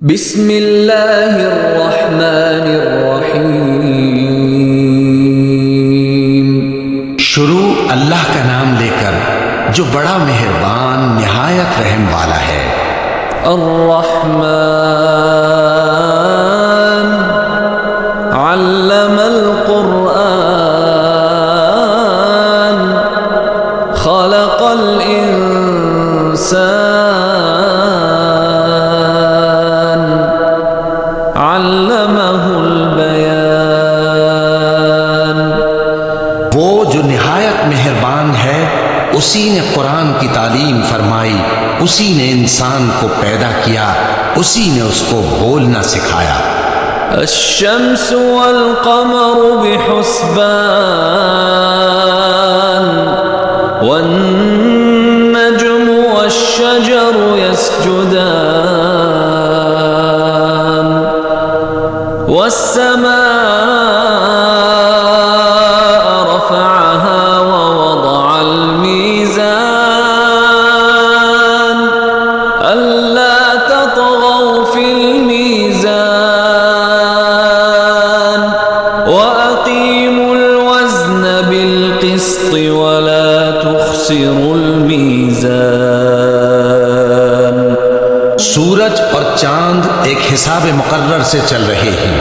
बिस्मिल्लाहिर्रहमानिर्रहीम। शुरू अल्लाह का नाम लेकर जो बड़ा मेहरबान निहायत रहम वाला है। अर्रहमान अल्लमल कुरआन खलक़ल इंसान अल्लमहुल बयान। वो जो निहायत मेहरबान है, उसी ने कुरान की तालीम फरमाई, उसी ने इंसान को पैदा किया, उसी ने उसको बोलना सिखाया। अश्शम्सु वल क़मरु बिहुस्बान वन्नज्मु वश्शजरु यस्जुदान वस्समाअ रफ़अहा ववदअल मीज़ान अल्ला ततग़ौ फ़िल मीज़ान वअक़ीमुल वज़्न बिल क़िस्ति वला तुख़सिरुल मीज़ान। सूरज और चांद एक हिसाब मुकर्रर से चल रहे हैं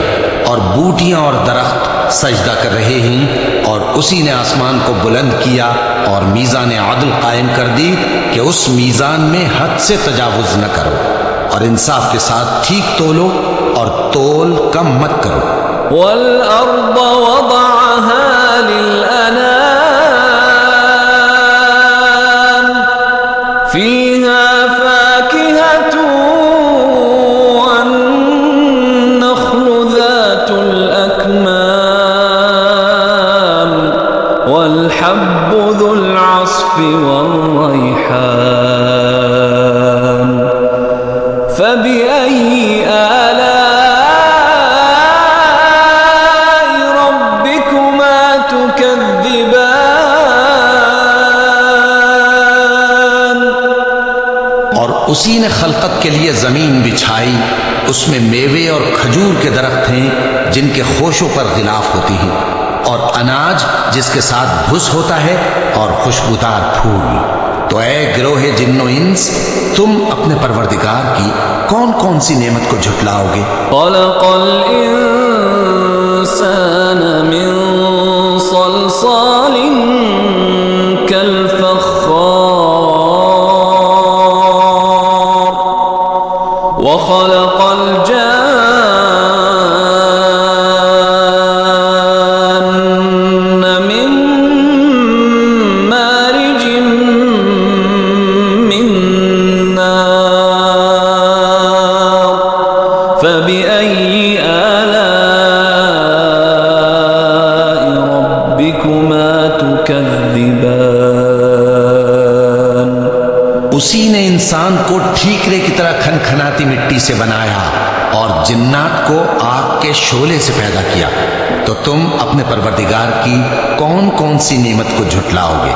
और बूटियां और दरख्त सजदा कर रहे हैं, और उसी ने आसमान को बुलंद किया और मीज़ान आदल कायम कर दी कि उस मीज़ान में हद से तजावुज न करो और इंसाफ के साथ ठीक तोलो और तोल कम मत करो। वल अर्द वदअहा लिल अनाम फीहा फाकिहतु वन नख्लु ज़ातुल अकमाम वल हब्बु ज़ुल अस्फ़ि वर रैहान फबिअय्यि आलाइ रब्बिकुमा तुकज़्ज़िबान। और उसी ने खलकत के लिए जमीन बिछाई, उसमें मेवे और खजूर के दरख्त हैं जिनके खोशों पर गिलाफ होती हैं, और अनाज जिसके साथ भुस होता है और खुशबूदार फूल। तो ऐ गिरोहे जिन्नो इंस, तुम अपने परवरदिगार की कौन कौन सी नेमत को झुटलाओगे। खलक़ल इंसान मिन सलसालिन कल फ़ख़्ख़ार व खलक़ल जान्न मिन मारिजिन मिन नार फबिअय्यि आलाइ रब्बिकुमा तुकज़्ज़िबान। उसी ने इंसान को ठीकरे की तरह खनखनाती मिट्टी से बनाया और जिन्नात को आग के शोले से पैदा किया। तो तुम अपने परवरदिगार की कौन कौन सी नेमत को झुटलाओगे।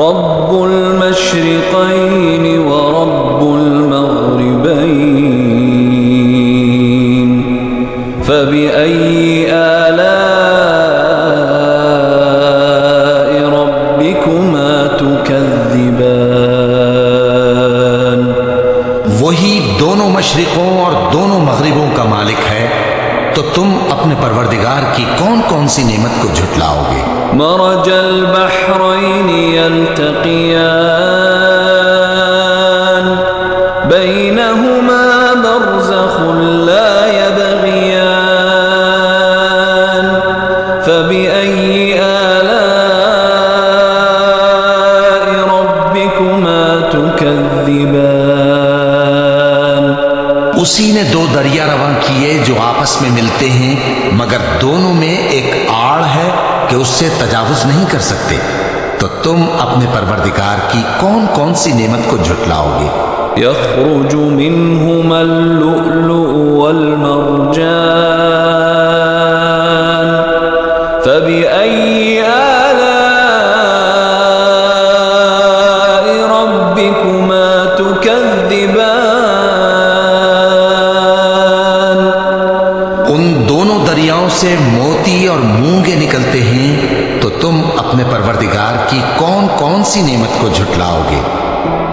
रब्बुल मशरिक़ैनि व रब्बुल मग़रिबैन फबिअय्यि आलाइ रब्बिकुमा तुकज़्ज़िबान। वही दोनों मशरिकों और दोनों मगरिबों का मालिक है, तो तुम अपने परवरदिगार की कौन कौन सी नेमत को झुटलाओगे। मरजल बहरैनि यल्तक़ियान बैनहुमा बरज़ख़ुन ला यबग़ियान फबिअय्यि आलाइ रब्बिकुमा तुकज़्ज़िबान। उसी ने दो दरिया रवां किए जो आपस में मिलते हैं, मगर दोनों में एक आड़ है कि उससे तजावुज नहीं कर सकते। तो तुम अपने परवरदिगार की कौन कौन सी नेमत को झुटलाओगे। यख़्रुजु मिन्हुमल लुअ्लुअु वल मरजान फबिअय्यि आलाइ रब्बिकुमा तुकज़्ज़िबान। चिड़ियों से मोती और मूंगे निकलते हैं, तो तुम अपने परवरदिगार की कौन कौन सी नेमत को झुटलाओगे।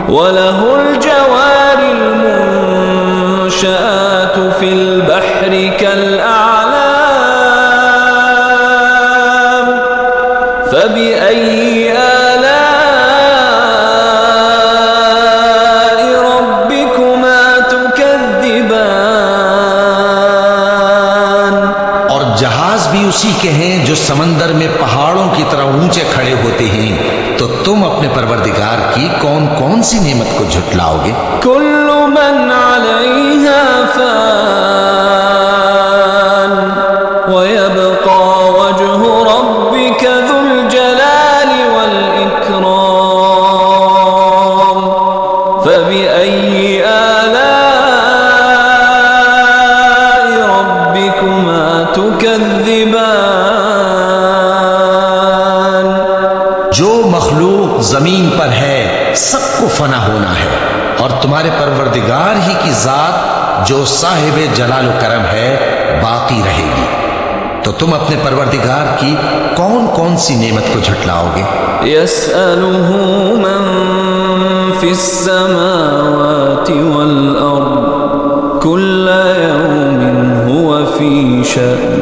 वलहुल जवारिल मुंशाअतु फिल बहरि कल अअलाम फबिअय्यि आलाइ रब्बिकुमा तुकद्दिबान। और जहाज भी उसी के हैं जो समंदर में पहाड़ों की तरह ऊंचे खड़े होते हैं, तो तुम अपने परवरदिगार की कौन कौन सी नेमत को झुटलाओगे। कुल्लु मन अलैहा फान वयबका वजहु रब्बिका जुल जलाली वल इकराम फबिअय्यि आलाइ रब्बिकुमा तुकद्दिबान। जो मखलूक जमीन पर है सबको फना होना है, और तुम्हारे परवरदिगार ही की जात जो साहिब जलाल करम है बाकी रहेगी। तो तुम अपने परवरदिगार की कौन कौन सी नेमत को झुटलाओगे। यसअलुहु मन फिस समावाति वल अर्द कुल्ल यौमिन हुवा फी शअन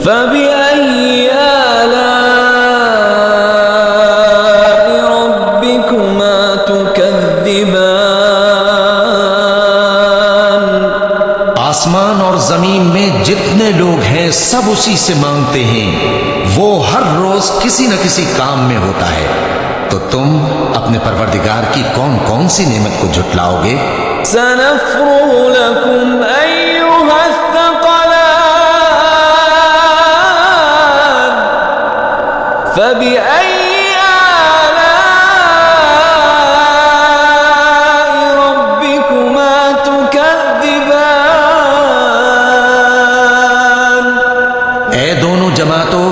फबिअय्यि आलाइ रब्बिकुमा तुकद्दिबान। आसमान और जमीन में जितने लोग हैं सब उसी से मांगते हैं, वो हर रोज किसी न किसी काम में होता है। तो तुम अपने परवरदिगार की कौन कौन सी नेमत को झुटलाओगे। सनफ्रुगु लकुम अय्युहस थक़लान फबिअय्यि आलाइ रब्बिकुमा तुकद्दिबान। ऐ दोनों जमातों,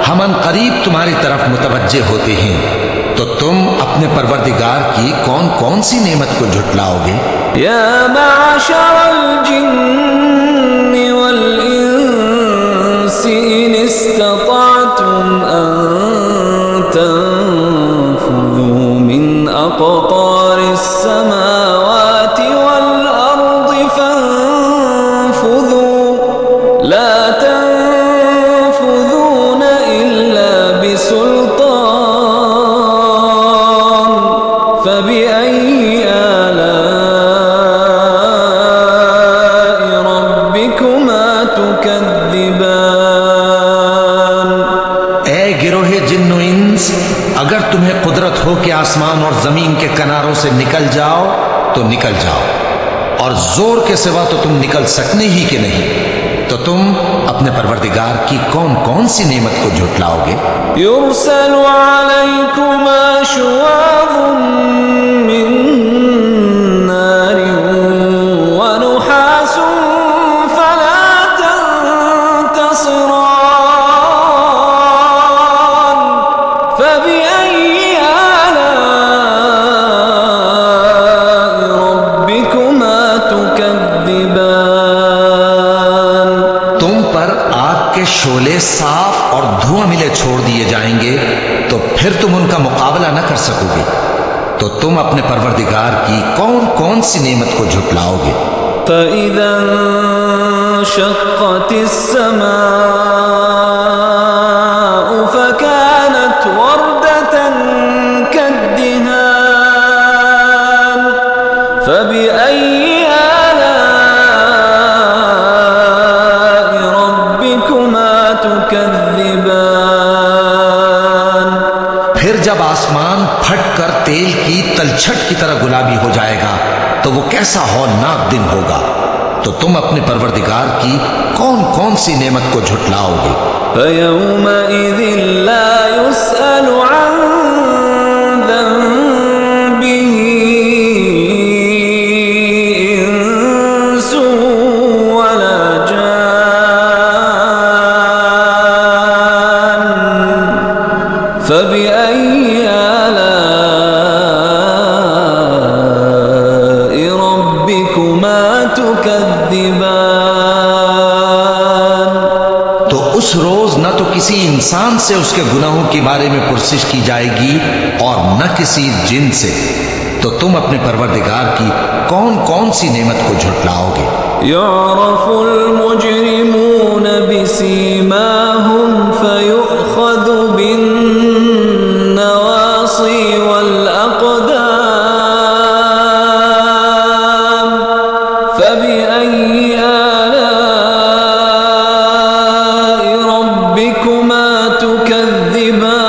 हम करीब तुम्हारी तरफ मुतवज्जे होते हैं, तो तुम अपने परवरदिगार की कौन कौन सी नेमत को झुटलाओगे। या माशरल जिन्नि वल इंसी इन इस्तताअतुम अन तंफुज़ू मिन अक़तारिस समावाति वल अर्दि फंफुज़ू ला तंफुज़ून इल्ला बिसुल्तान फबिअय्यि आलाइ रब्बिकुमा तुकद्दिबान। ऐ गिरोहे जिन्नो इंस, अगर तुम्हें कुदरत हो कि आसमान और जमीन के किनारों से निकल जाओ तो निकल जाओ, और जोर के सिवा तो तुम निकल सकने ही के नहीं। तो तुम अपने परवरदिगार की कौन कौन सी नेमत को झुटलाओगे। युरसलु अलैकुमा शुवाज़ुम मिन नारिन व नुहासुन फला तंतसिरान फबिअय्यि आलाइ रब्बिकुमा तुकद्दिबान। तुम पर आग के शोले साफ और धुआं मिले छोड़ दिए जाएंगे, तो फिर तुम उनका मुकाबला न कर सकोगे। तो तुम अपने परवरदिगार की कौन कौन सी नेमत को झुटलाओगे। فإذا انشقت السماء فكانت وردة كالدهان فبأي آلاء ربكما تكذبان। फिर जब आसमान फटकर तेल की तलछट की तरह गुलाबी हो जाएगा, तो वो कैसा हौलनाक दिन होगा। तो तुम अपने परवरदिगार की कौन कौन सी नेमत को झुटलाओगे। فيومئذ لا يسأل عن ذنبه إنس ولا جان فبأي آلاء ربكما تكذبان। तो रोज न तो किसी इंसान से उसके गुनाहों के बारे में पुरसिश की जाएगी और न किसी जिन से। तो तुम अपने परवरदिगार की कौन कौन सी नेमत को झुटलाओगे? युअरफुल मुजरिमून बिसीमाहुम फयुअख़ज़ु बिन्नवासी वल अक़दाम फबिअय्यि आलाइ रब्बिकुमा तुकज़्ज़िबान।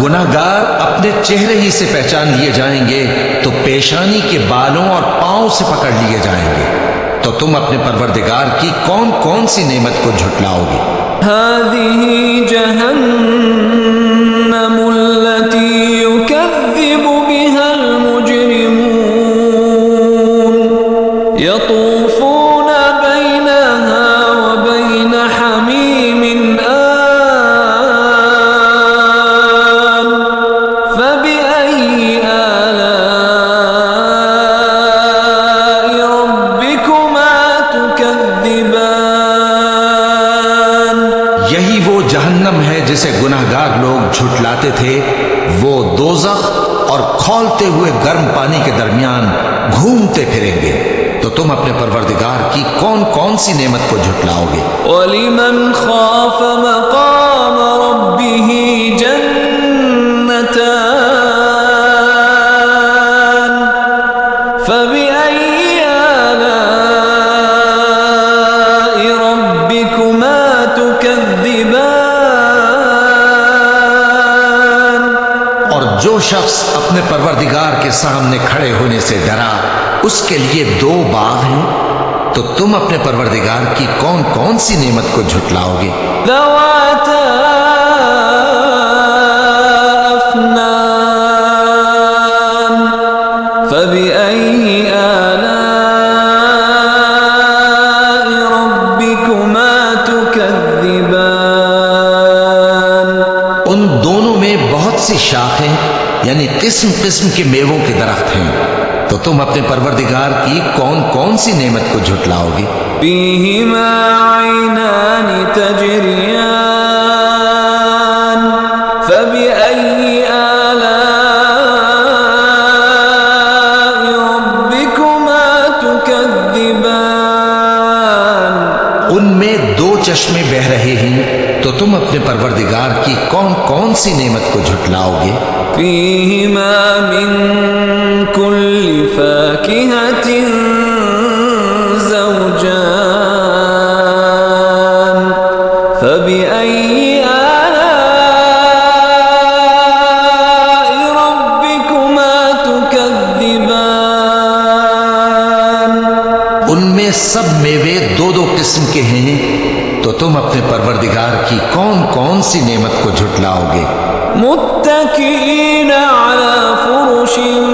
गुनाहगार अपने चेहरे ही से पहचान लिए जाएंगे तो पेशानी के बालों और पांव से पकड़ लिए जाएंगे। तो तुम अपने परवरदिगार की कौन कौन सी नेमत को झुटलाओगे? हाज़िही जहन्नमुल्लती युकज़्ज़िबु बिहल मुजरिमून यतूफ़ून बैनहा व बैन हमीमिन आन फबिअय्यि आलाइ रब्बिकुमा तुकज़्ज़िबान। यही वो जहन्नम है जिसे गुनाहगार लोग झुटलाते थे। वो दोज़ख और खौलते हुए गर्म पानी के दरमियान घूमते फिरेंगे। तो तुम अपने परवरदिगार की कौन कौन सी नेमत को झुटलाओगे? वलिमन खाफ मकाम रब्बिही जन्नतान फबिअय्यि आलाइ रब्बिकुमा तुकज़्ज़िबान। और जो शख्स अपने परवरदिगार के सामने खड़े होने से डरा, उसके लिए दो बाग हैं। तो तुम अपने परवरदिगार की कौन कौन सी नेमत को झुटलाओगे? ज़वाता अफ़नान फबिअय्यि आलाइ रब्बिकुमा तुकज़्ज़िबान। उन दोनों में बहुत सी शाखें यानी किस्म किस्म के मेवों के दरख्त हैं। तो तुम अपने परवरदिगार की कौन कौन सी नेमत को झुटलाओगे? फ़ीहिमा ऐनानि तजरियान फबिअय्यि आलाइ रब्बिकुमा तुकज़्ज़िबान। उनमें दो चश्मे बह रहे हैं। तो तुम अपने परवरदिगार की कौन कौन सी नेमत को झुटलाओगे? फ़ीहिमा मिन कुल्लि फ़ाकिहतिन ज़ौजान फबिअय्यि आलाइ रब्बिकुमा तुकज़्ज़िबान। उनमें सब मेवे दो दो किस्म के हैं। तो तुम अपने परवरदिगार की कौन कौन सी नेमत को झुटलाओगे? मुत्तकीन अला फुरुशिन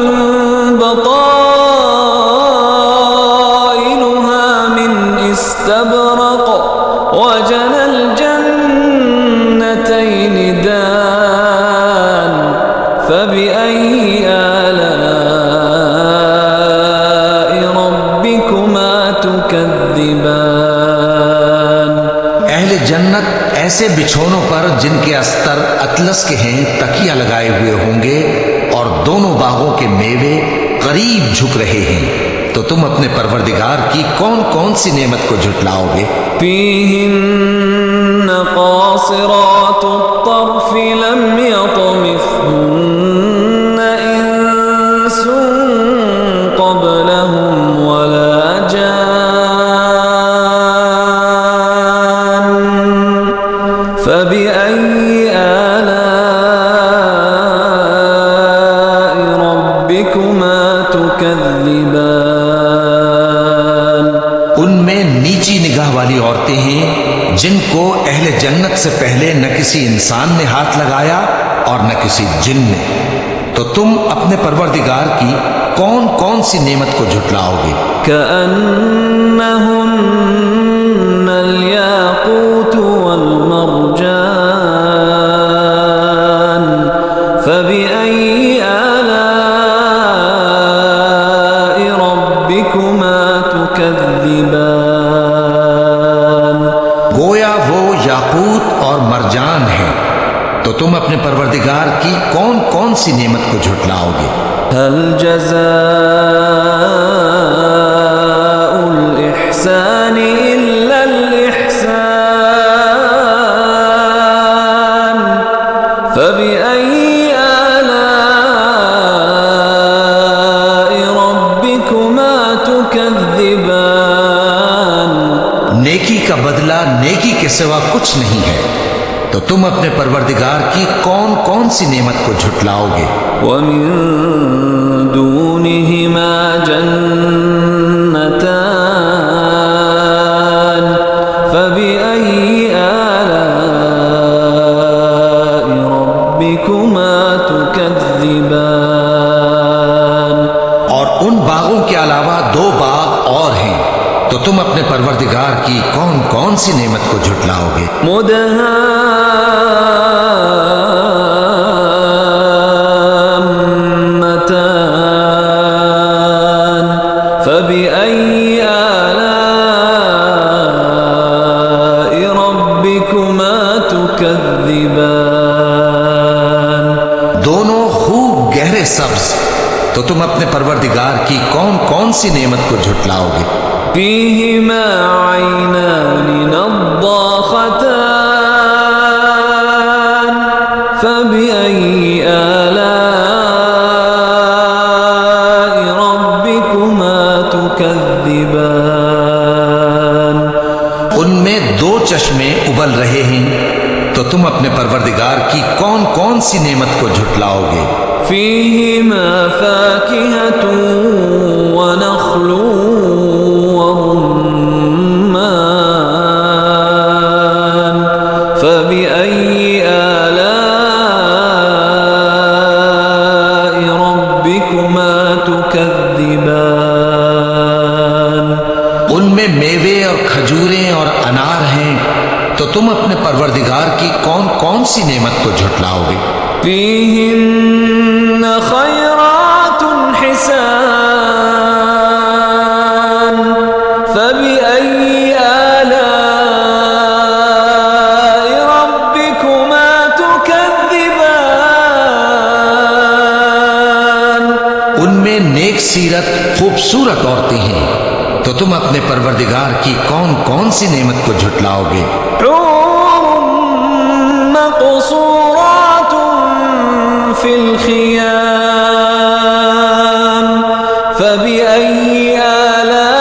बताइनुहा मिन इस्तबरक़ वजनल जन्नतैन दान फबिअय्यि आलाइ रब्बिकुमा तुकज़्ज़िबान। अहले जन्नत ऐसे बिछौनों पर जिनके अस्तर अतलस के हैं तकिया लगाए हुए होंगे और दोनों बागों के मेवे करीब झुक रहे हैं। तो तुम अपने परवरदिगार की कौन कौन सी नेमत को झुटलाओगे? फ़ीहिन्न क़ासिरातुत तर्फ़ लम यतमिथहुन्न इंसुन क़ब्लहुम वला जान फबिअय्यि आलाइ रब्बिकुमा तुकज़्ज़िबान। उनमें नीची निगाह वाली औरतें हैं जिनको अहले जन्नत से पहले न किसी इंसान ने हाथ लगाया और न किसी जिन ने। तो तुम अपने परवरदिगार की कौन कौन सी नेमत को झुटलाओगे? कअन्नहुन्नल याक़ूत वल मरजान फबिअय्यि आलाइ रब्बिकुमा तुकज़्ज़िबान। याकूत और मरजान हैं, तो तुम अपने परवरदिगार की कौन कौन सी नेमत को झुटलाओगे? हल जज़ाउल इहसानी इल्लल इहसान फबिअय्यि आलाइ रब्बिकुमा तुकज़्ज़िबान। नेकी का बदला नेकी के सिवा कुछ नहीं है, तो तुम अपने परवरदिगार की कौन कौन सी नेमत को झुटलाओगे? वमिन दूनिहिमा जन्नतान फबिअय्यि आलाइ रब्बिकुमा तुकज़्ज़िबान। और उन बागों के अलावा दो बाग और हैं, तो तुम अपने परवरदिगार की कौन कौन सी नेमत को झुटलाओगे? मुदहाम्मतान फबिअय्यि आलाइ रब्बिकुमा तुकज़्ज़िबान। दोनों खूब गहरे सब्ज, तो तुम अपने परवरदिगार की कौन कौन सी नेमत को झुटलाओगे? फीहिमा ऐनानि नद्दाख़तान फबिअय्यि आलाइ रब्बिकुमा तुकज़्ज़िबान। उनमें दो चश्मे उबल रहे हैं, तो तुम अपने परवरदिगार की कौन कौन सी नेमत को झुटलाओगे? फीहिमा फ़ाकिहतुन व नख़्लुन व रुम्मान फबिअय्यि आलाइ रब्बिकुमा तुकज़्ज़िबान। उनमें मेवे और खजूरें और अनार हैं, तो तुम अपने परवरदिगार की कौन कौन सी नेमत को झुटलाओगे? फीहिन्न खैरातुन हिसान फबिअय्यि आलाइ रब्बिकुमा तुकज़्ज़िबान। उनमें नेक सीरत खूबसूरत औरतें हैं, तो तुम अपने परवरदिगार की कौन कौन सी नेमत को झुटलाओगे? हूरुम मक़सूरातुन फिल ख़ियाम फबिअय्यि आलाइ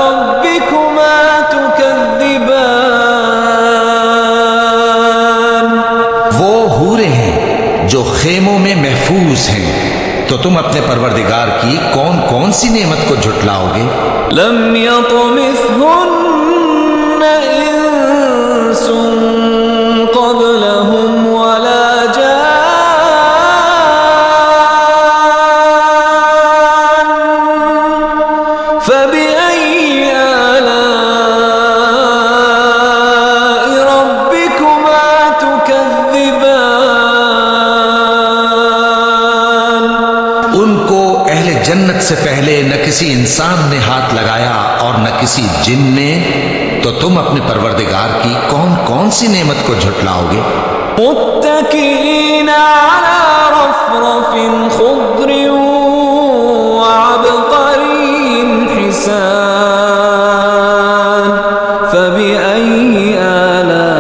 रब्बिकुमा तुकज़्ज़िबान। वो हूरें हैं जो खेमों में महफूज हैं, तो तुम अपने परवरदिगार की कौन कौन सी नेमत को झुटलाओगे? लम यतमिथहुन्न इंसुन क़ब्लहुम वला जान फबिअय्यि आलाइ रब्बिकुमा तुकज़्ज़िबान। उनको अहले जन्नत से पहले न किसी इंसान ने हाथ लगाया और न किसी जिन ने, तो तुम अपने परवरदिगार की कौन कौन सी नेमत को झुटलाओगे? मुत्तकीना अला रफ़रफ़िन ख़ुद्रिन व अबक़रिन हिसान फबिअय्यि आलाइ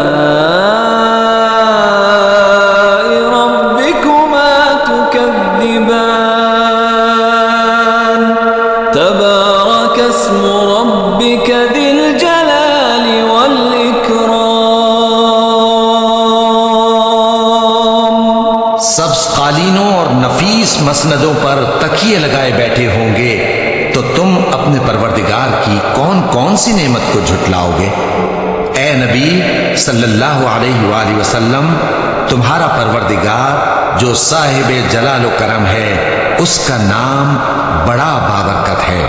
रब्बिकुमा तुकज़्ज़िबान। तबारक अस्मु रब्बिक ज़िल जलालि वल इकराम। सब्ज कालीनों और नफीस मसनदों पर तकिए लगाए बैठे होंगे, तो तुम अपने परवरदिगार की कौन कौन सी नेमत को झुटलाओगे? ए नबी सल्लल्लाहु अलैहि वसल्लम, तुम्हारा परवरदिगार जो साहिब जलाल व करम है, उसका नाम बड़ा बाबरकत है।